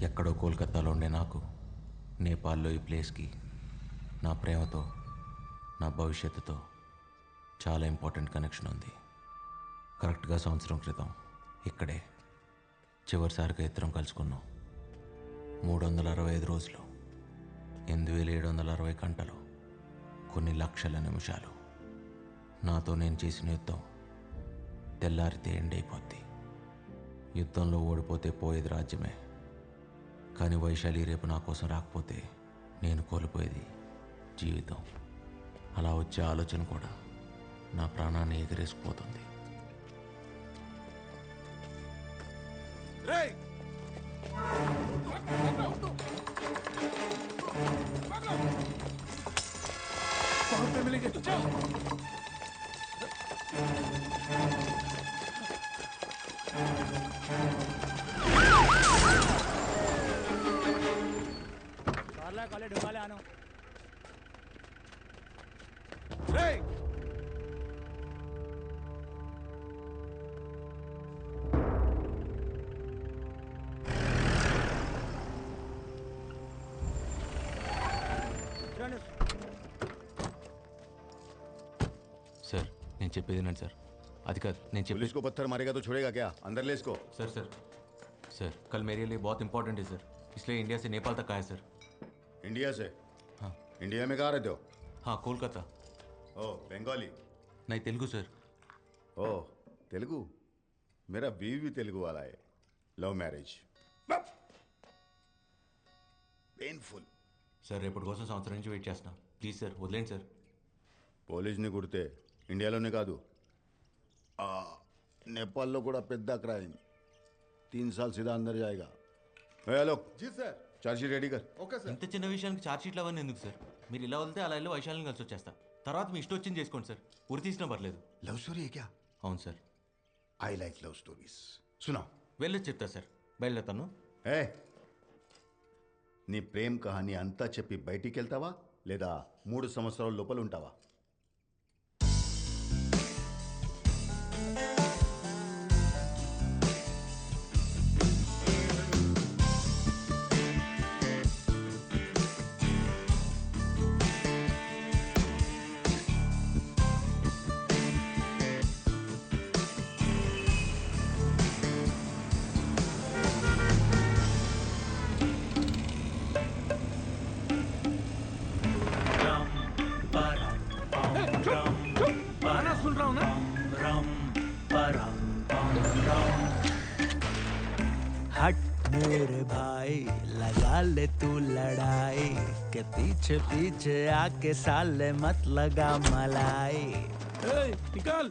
ఎక్కడో కోల్కతాలో ఉండే నాకు నేపాల్లో ఈ ప్లేస్కి నా ప్రేమతో నా భవిష్యత్తుతో చాలా ఇంపార్టెంట్ కనెక్షన్ ఉంది. కరెక్ట్గా సంవత్సరం క్రితం ఇక్కడే చివరిసారిగా ఇద్దరం కలుసుకున్నాం. 365 రోజులు, 8760 గంటలు, కొన్ని లక్షల నిమిషాలు. నాతో నేను చేసిన యుద్ధం తెల్లారితే ఎండ్ అయిపోద్ది. యుద్ధంలో ఓడిపోతే పోయేది రాజ్యమే, కానీ వైశాలి రేపు నా కోసం రాకపోతే నేను కోల్పోయేది జీవితం. అలా వచ్చే ఆలోచన కూడా నా ప్రాణాన్ని ఎగిరేసుకుపోతుంది. सर నేను చెప్పేది వినండి సార్. అది కాదు నేను చెప్పేది. पुलिस को पत्थर मारेगा तो छोड़ेगा क्या? अंदर ले इसको। सर सर सर कल मेरे लिए बहुत इंपॉर्टेंट है सर, इसलिए इंडिया से नेपाल तक आया सर. इंडिया से? हाँ. इंडिया में कहाँ रहते हो? हाँ कोलकाता. ओ बंगाली? नहीं तेलुगु सर. ओ तेलुगु? मेरा बीवी भी तेलुगु वाला है. Love marriage. पेनफुल. సార్ రేపటి కోసం సంవత్సరం నుంచి వెయిట్ చేస్తున్నా. ప్లీజ్ సార్ వదిలేండి సార్. పోలీస్ని కుడితే ఇండియాలోనే కాదు నేపాల్లో కూడా పెద్ద క్రైమ్. 3 साल सीधा अंदर जाएगा. हेलो जी सर. चार्जशीट रेडी कर. Okay sir. ఇంత చిన్న విషయానికి ఛార్జ్ షీట్లు అవన్నీ ఎందుకు సార్? మీరు ఇలా వెళ్తే అలా వెళ్ళి వైశాలిని కలిసి వచ్చేస్తా. తర్వాత మీ ఇష్టం వచ్చింది చేసుకోండి సార్. ఉరి తీసినా పర్లేదు. लव स्टोरी है क्या? అవును sir. I like love stories. सुनाओ. వెళ్ళొచ్చి చెప్తా సార్. బయలుదేరుతాను. ఏ నీ ప్రేమ్ కహాని అంతా చెప్పి బయటికి వెళ్తావా లేదా 3 సంవత్సరాల లోపల ఉంటావా? हट मेरे भाई लगा ले तू लड़ाई के पीछे पीछे आके साले मत लगा मलाई. निकाल.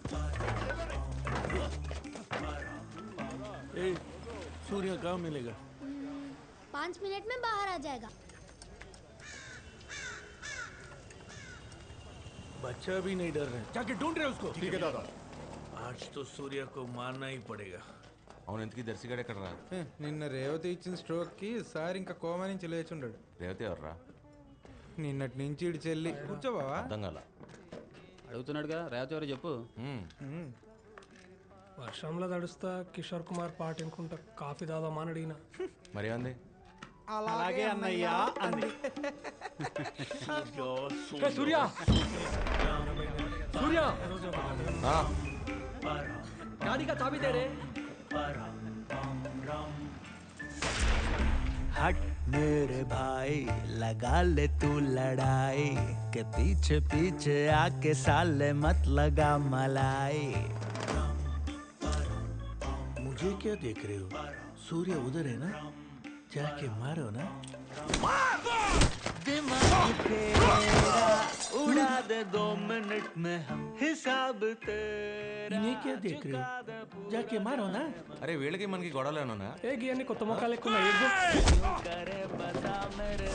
सूर्य कहाँ मिलेगा? 5 मिनट में बाहर आ जाएगा. बच्चा भी नहीं डर रहे. जाके ढूंढ रहे उसको. ठीक है दादा. आज तो सूर्य को मारना ही पड़ेगा. అవును ఎందుకు దర్శిగాడు ఎక్కడ రా? నిన్న రేవతి ఇచ్చిన స్ట్రోక్కి సార్ ఇంకా కోమా నుంచి లేచుండాడు. రేవతి ఎవర్రా? నిన్నటి నుంచి ఇడి చెల్లి. కూర్చోబావా? అర్థం కాల. అడుగుతున్నాడుగా రేవతి ఎవరో చెప్పు. వర్షంలో తడుస్తా కిషోర్ కుమార్ పాట వినుకుంటా కాఫీ తాదామని అడిగిన. మరి ఏమంది? అలాగే అన్నయ్యా అంది. సూర్య సూర్య गाड़ी का चाबी दे रे. हट मेरे भाई लगा ले तू लड़ाई के पीछे पीछे आके साले मत लगा मलाई. मुझे क्या देख रहे हो? सूर्य उधर है ना, जाके मारो ना. दिमाग तेरा उड़ा दे 2 मिनट में हम हिसाब तेरा. इन्हें क्या देख रहे हो? जाके मारो ना. అరే వీళ్ళకి మనకి గొడవలేనా? ఏ గియన్ని కొత్త మొక్కలు ఎక్కువ करे बता मेरे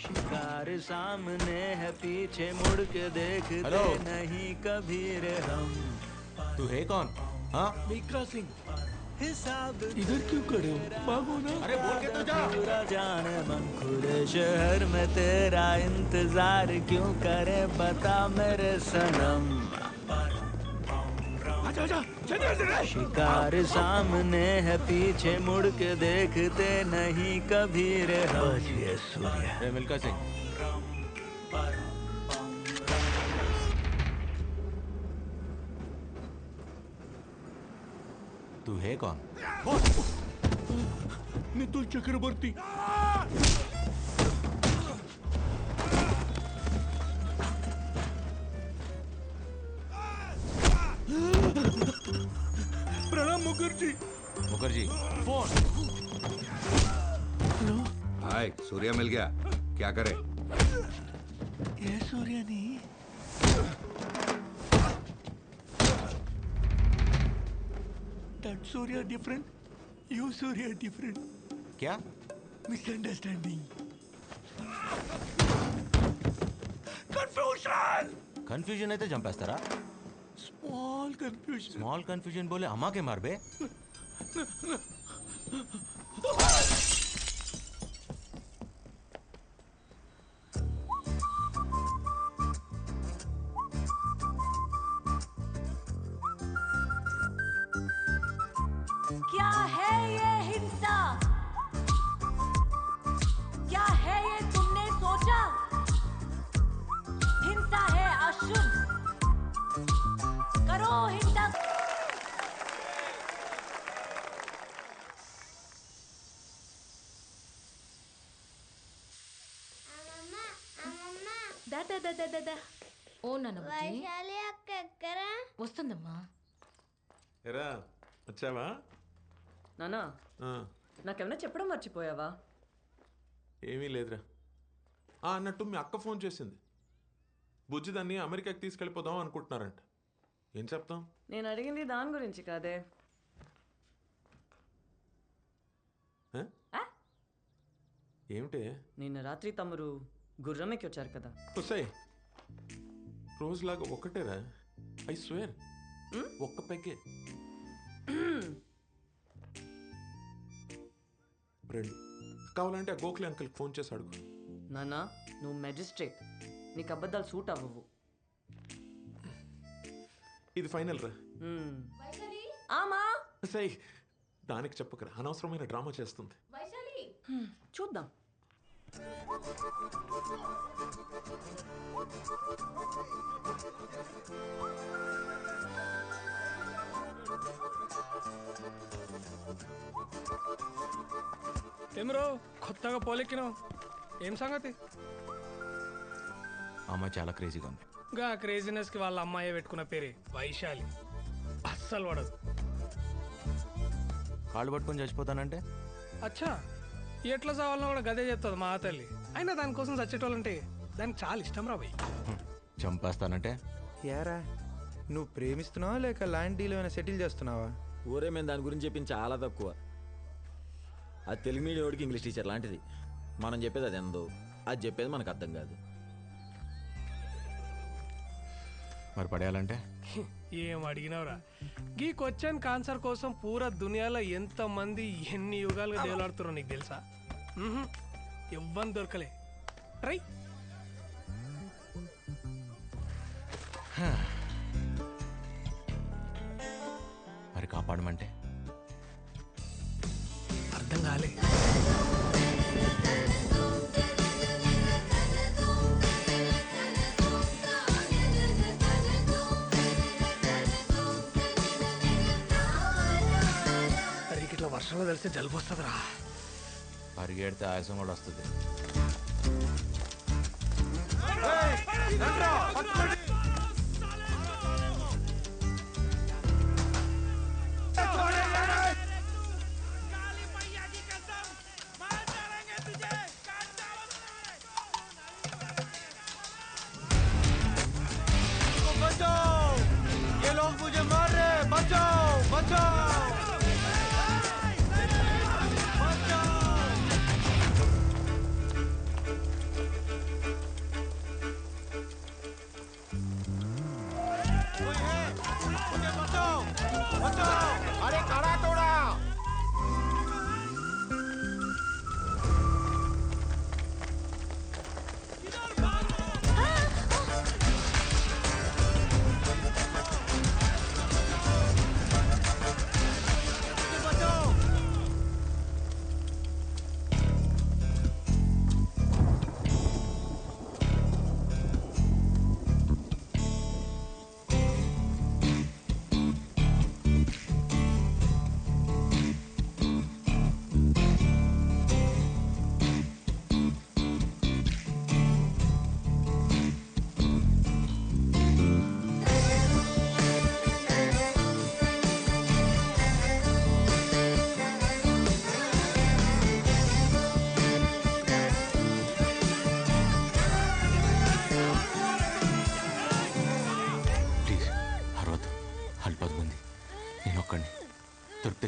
शिकार सामने है पीछे मुड़ के देखते हेलो? नहीं कभी रे हम. तू है कौन? हाँ मीका सिंह हिसाब इधर क्यों खड़े हो? भागो ना. अरे बोल के तो जा. पूरा जाने मन खुले शहर में तेरा इंतजार क्यों करे बता मेरे सनम. शिकार सामने है पीछे मुड़ के देखते नहीं कभी रे हम। सूर्य రే మిల్కా సింగ్, तू है कौन? नितुल चक्रवर्ती। प्रणाम मुखर्जी। मुखर्जी फोन। हाय, सूर्या मिल गया। क्या करे? ये सूर्य नहीं, that Surya different, you Surya different, क्या misunderstanding, confusion, కన్ఫ్యూజన్ అయితే చంపేస్తారా? small confusion. స్మాల్ కన్ఫ్యూజన్ బోలే అమ్మాకే మారబే. क्या है ये हिंसा? क्या है ये तुमने सोचा? हिंसा है अशुद्ध, करो हिंसा। ఓ నాన్న బుజ్జి. వైశాలి అక్క ఎక్కరా? వస్తుందమ్మా. ఎరా వచ్చావా? నానా ఆ, నాకేమైనా చెప్పడం మర్చిపోయావా? ఏమీ లేదురా. అన్నట్టు మీ అక్క ఫోన్ చేసింది. బుజ్జి దాన్ని అమెరికాకి తీసుకెళ్ళిపోదాం అనుకుంటున్నారంట. ఏం చెప్తాం? నేను అడిగింది దాని గురించి కాదే. ఆ? ఏమిటి? నిన్న రాత్రి తమరు గుర్రం ఎక్కి వచ్చారు కదా. వస్తాయి రోజులాగా ఒక్కటేరా. ఐ స్వేర్ ఒక్క పెగ్గే. రెండు కావాలంటే ఆ గోఖలే అంకుల్కి ఫోన్ చేసి అడుగు. నానా నువ్వు మెజిస్ట్రేట్, నీకు అబద్ధాలు సూట్ అవ్వవు. ఇది ఫైనల్ రా. ఆమా సై దానికి చెప్పకరా, అనవసరమైన డ్రామా చేస్తుంది. చూద్దాం. ఏమ్రో కొత్తగా పోలెక్కినావు, ఏం సంగతి? అమ్మాయి చాలా క్రేజీగా ఉంది. గా క్రేజీనెస్కి వాళ్ళ అమ్మాయి పెట్టుకున్న పేరే వైశాలి. అస్సలు పడదు. కాళ్ళు పట్టుకొని చచ్చిపోతానంటే అచ్చా ఎట్లా చావాలన్నా కూడా గదే చెప్తుంది మా తల్లి. అయినా దానికోసం చచ్చేటోళ్ళంటే దానికి చాలా ఇష్టం రా భయ్. చంపేస్తానంటే యారా నువ్వు ప్రేమిస్తున్నావా లేక ల్యాండ్ డీల్ ఏమైనా సెటిల్ చేస్తున్నావా? ఊరే మేము దాని గురించి చెప్పింది చాలా తక్కువ. అది తెలుగు మీడియం వాడికి ఇంగ్లీష్ టీచర్ లాంటిది. మనం చెప్పేది అది ఎందో, అది చెప్పేది మనకు అర్థం కాదు. మరి పడేయాలంటే ఏం అడిగినవరా? ఈ క్వశ్చన్ ఆన్సర్ కోసం పూరా దునియాలో ఎంతమంది ఎన్ని యుగాలుగా దేవులాడుతారో నీకు తెలుసా? ఎవ్వని దొరకలే. ట్రై. మరి కాపాడమంటే అర్థం కాలే. ఇట్లా వర్షంలో తెలిస్తే జలుబు వస్తుందిరా. పరిగెడితే ఆయాసం కూడా వస్తుంది. ये लोग मुझे मार रहे, बचाओ बचाओ.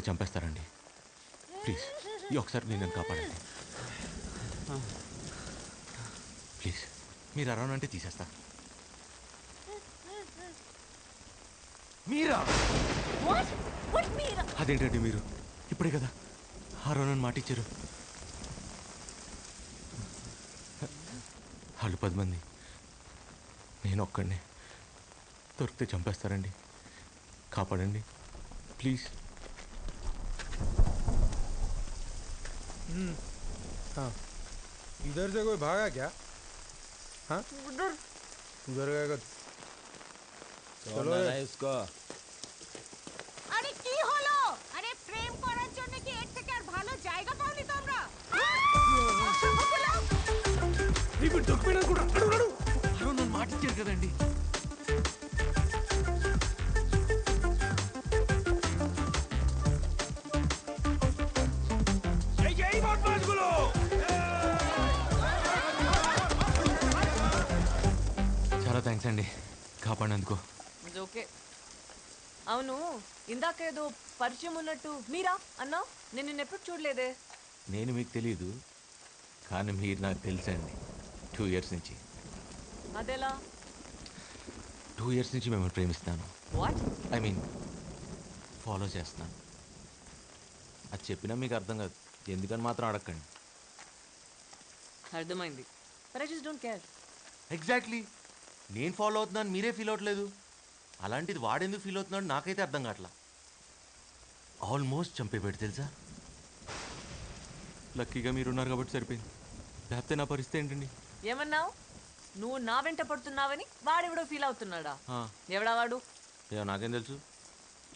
దొరికితే చంపేస్తారండి. ప్లీజ్ ఈ ఒకసారి నేను నన్ను కాపాడండి. ప్లీజ్ మీరు అరౌండ్ అంటే తీసేస్తా. మీరా? అదేంటండి మీరు ఇప్పుడే కదా అరౌండ్ అని మాట ఇచ్చారు. వాళ్ళు 10 మంది, నేను ఒక్కడినే. దొరికితే చంపేస్తారండి. కాపాడండి ప్లీజ్. इधर से कोई भागा क्या? हाँ उधर गएगा। চলো আরে কি হলো? আরে প্রেম করার জন্য কি এর থেকে আর ভালো জায়গা পাওনি তোমরা? ఇప్పుడు దొరికిపోయినా కూడా అడుగు నన్ను మాట ఇచ్చారు కదండి. చాలా థ్యాంక్స్ అండి కాపాడినందుకు. ఓకే. అవును, ఇందాకేదో పరిచయం ఉన్నట్టు మీరా అన్నా? నేను నిన్న ఎప్పుడు చూడలేదే. నేను మీకు తెలియదు కానీ మీరు నాకు తెలుసండి. 2 years నుంచి. అదెలా? 2 years నుంచి మిమ్మల్ని ప్రేమిస్తాను. వాట్? ఐ మీన్ ఫాలో చేస్తున్నాను. అది చెప్పినా మీకు అర్థం కాదు, ఎందుకని మాత్రం అడగండి. అర్థమైంది. But I just don't care. Exactly, నేను ఫాలో అవుతున్నాను మీరే ఫీల్ అవ్వట్లేదు. అలాంటిది వాడెందుకు ఫీల్ అవుతున్నాడు నాకైతే అర్థం కావట్లా. ఆల్మోస్ట్ చంపేపెట్టి తెలుసా. లక్కీగా మీరున్నారు కాబట్టి సరిపోయింది, లేకపోతే నా పరిస్థితి ఏంటండి. ఏమన్నావు? నువ్వు నా వెంట పడుతున్నావని వాడెవడో ఫీల్ అవుతున్నాడా? ఎవడా వాడు? ఏమో నాకేం తెలుసు.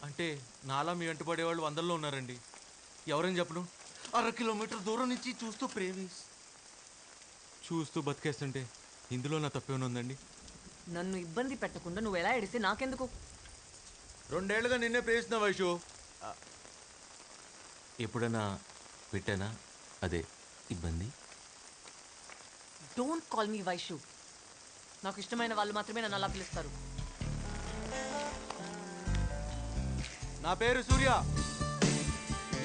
అంటే నాలా మీ వెంట పడేవాళ్ళు 100లో ఉన్నారండి. ఎవరని చెప్పను, 1/2 kilometer దూరం నుంచి చూస్తూ బతికేస్తుంటే ఇందులో నా తప్పేమైనా ఉందండి? నన్ను ఇబ్బంది పెట్టకుండా నువ్వు ఎలా ఎడిస్తే నాకెందుకు? 2 ఏళ్ళుగా నిన్నే ప్రేమిస్తున్నా వైషు. ఎప్పుడైనా పెట్టానా అదే ఇబ్బంది? Don't call me Vaishu. నాకు ఇష్టమైన వాళ్ళు మాత్రమే నన్ను అలా పిలుస్తారు. నా పేరు సూర్య.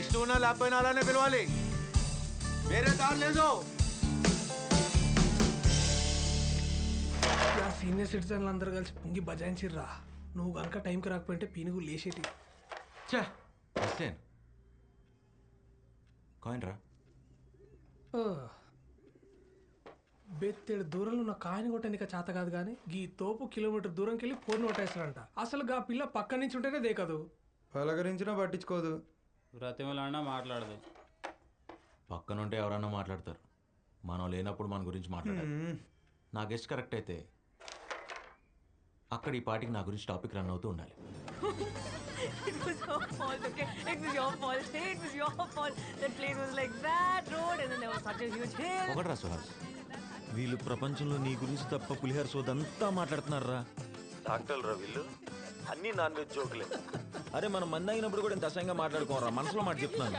ఇష్టం ఉన్నా లేకపోయినా అలానే పిలవాలి, వేరే దారి లేదు. సీనియర్ సిటిజన్లు అందరూ కలిసి పొంగి బజాయించిర్రా. నువ్వు కనుక టైంకి రాకపోయింటే పీనుగు లేచేటి. కాయిన్ రా. బెత్తేడు దూరంలో ఉన్న కాయని కొట్టడానికి చేత కాదు కానీ ఈ తోపు కిలోమీటర్ దూరంకి వెళ్ళి ఫోన్ కొట్టేస్తాడంట. అసలు గా పిల్ల పక్క నుంచి ఉంటేనే దేకదు, పలకరించినా పట్టించుకోదు, బ్రతిమలాడినా మాట్లాడదు. పక్కనుంటే ఎవరన్నా మాట్లాడతారు, మనం లేనప్పుడు మన గురించి మాట్లాడారు. నా గెస్ట్ కరెక్ట్ అయితే అక్కడ ఈ పాటికి నా గురించి టాపిక్ రన్ అవుతూ ఉండాలి. It was your fault, okay? It was your fault. It was your fault. That place was like that road and then there was such a huge hill. ఒకటి రా సుహాస్, వీళ్ళు ప్రపంచంలో నీ గురించి తప్ప పులిహార సోదంతా మాట్లాడుతున్నారా? డాక్టర్లు రా వీళ్ళు, అన్ని నాన్ వెజ్ జోకులే. అరే మనం మంది అయినప్పుడు కూడా ఇంత అసహ్యంగా మాట్లాడుకోరా, మనసులో మాట చెప్తున్నాను.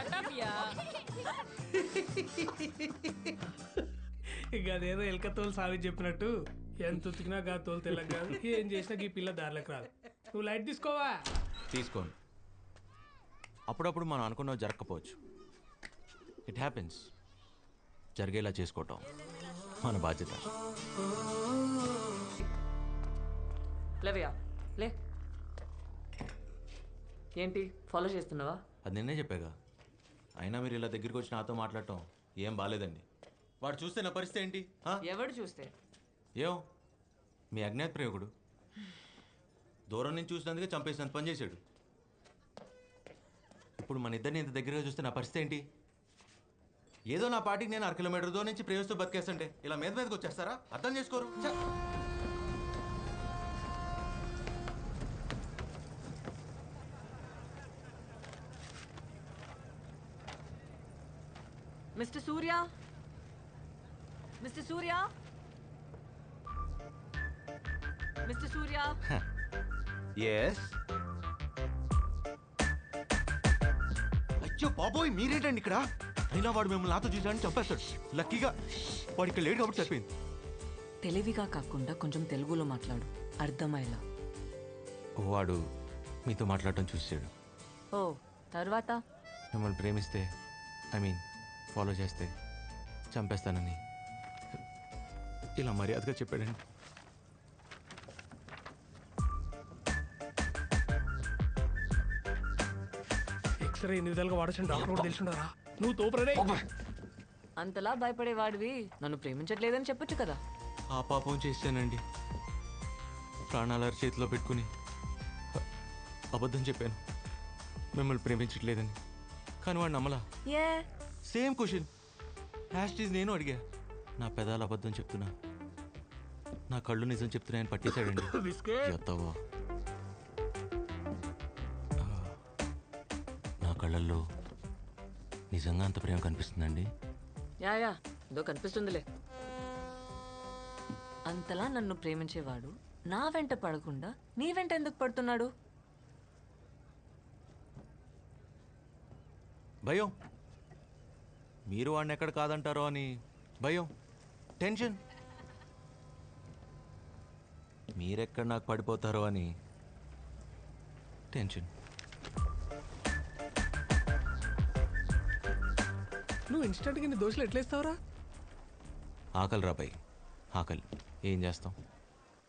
ఇక అదేదో ఎలక తోలు సావి చెప్పినట్టు ఎంత ఉతికినా గా తోలు తెల్లగా కాదు, ఏం చేసినా ఈ పిల్ల దారిలోకి రాదు. నువ్వు లైట్ తీసుకోవా? తీసుకోండి. అప్పుడప్పుడు మనం అనుకున్నవి జరగకపోవచ్చు, ఇట్ హ్యాపెన్స్. జరిగేలా చేసుకోవటం మన బాధ్యత. లేవయ్యా లే. ఏంటి ఫాలో చేస్తున్నావా? అది నిన్నే చెప్పాగా. అయినా మీరు ఇలా దగ్గరికి వచ్చి నాతో మాట్లాడటం ఏం బాగాలేదండి. వాడు చూస్తే నా పరిస్థితి ఏంటి? ఎవడు చూస్తే? ఏం మీ అజ్ఞాత ప్రయోగుడు దూరం నుంచి చూసినందుకే చంపేసినంత పని చేశాడు. ఇప్పుడు మన ఇద్దరిని ఇంత దగ్గరగా చూస్తే నా పరిస్థితి ఏంటి? ఏదో నా పాటికి నేను 1/2 kilometer దూరం నుంచి ప్రేమిస్తూ బతికేస్తుంటే ఇలా మీదకి వచ్చేస్తారా? అర్థం చేసుకోరు. మిస్టర్ సూర్య, మిస్టర్ సూర్య, మిస్టర్ సూర్య. ఎస్. అయ్యో బాబోయ్ మీరేంటండి ఇక్కడ? అయినా వాడు మిమ్మల్ని నాతో చూసాడని చంపేస్తాడు. లక్కీగా వాడు ఇక్కడ లేడు కాబట్టి సరిపోయింది. తెలివిగా కాకుండా కొంచెం తెలుగులో మాట్లాడు, అర్థమయ్యేలా. వాడు మీతో మాట్లాడటం చూసాడు. ఓ తర్వాత మిమ్మల్ని ప్రేమిస్తే ఫాలో చేస్తే చంపేస్తానని ఇలా మర్యాదగా చెప్పాడండి. ఎక్స్రే ఎన్ని విధాలుగా వాడచ్చు డాక్టర్ కూడా తెలిసిండారా? నువ్వు తోపరే. అంతలా భయపడేవాడివి నన్ను ప్రేమించట్లేదని చెప్పొచ్చు కదా. ఆ పాపం చేశానండి. ప్రాణాల చేతిలో పెట్టుకుని అబద్ధం చెప్పాను మిమ్మల్ని ప్రేమించట్లేదని. కానీ వాడు నమ్మలా. ఏ సేమ్ క్వశ్చన్ హ్యాష్టీజ్ నేను అడిగా. నా పెదాలు అబద్ధం చెప్తున్నా, నా కళ్ళు నిజం చెప్తున్నాయని పట్టేశాడండి. ఎత్తవా నా కళ్ళల్లో నిజంగా అంత ప్రేమ కనిపిస్తుందండి. యా ఏదో కనిపిస్తుందిలే. అంతలా నన్ను ప్రేమించేవాడు నా వెంట పడకుండా నీ వెంట ఎందుకు పడుతున్నాడు? భయం. మీరు వాడిని ఎక్కడ కాదంటారో అని భయం, టెన్షన్. మీరెక్కడ నాకు పడిపోతారో అని టెన్షన్. నువ్వు ఇన్స్టెంట్గా నీ దోశలు ఎట్లేస్తావురా? ఆకలి రాబాయి, ఆకలి. ఏం చేస్తాం?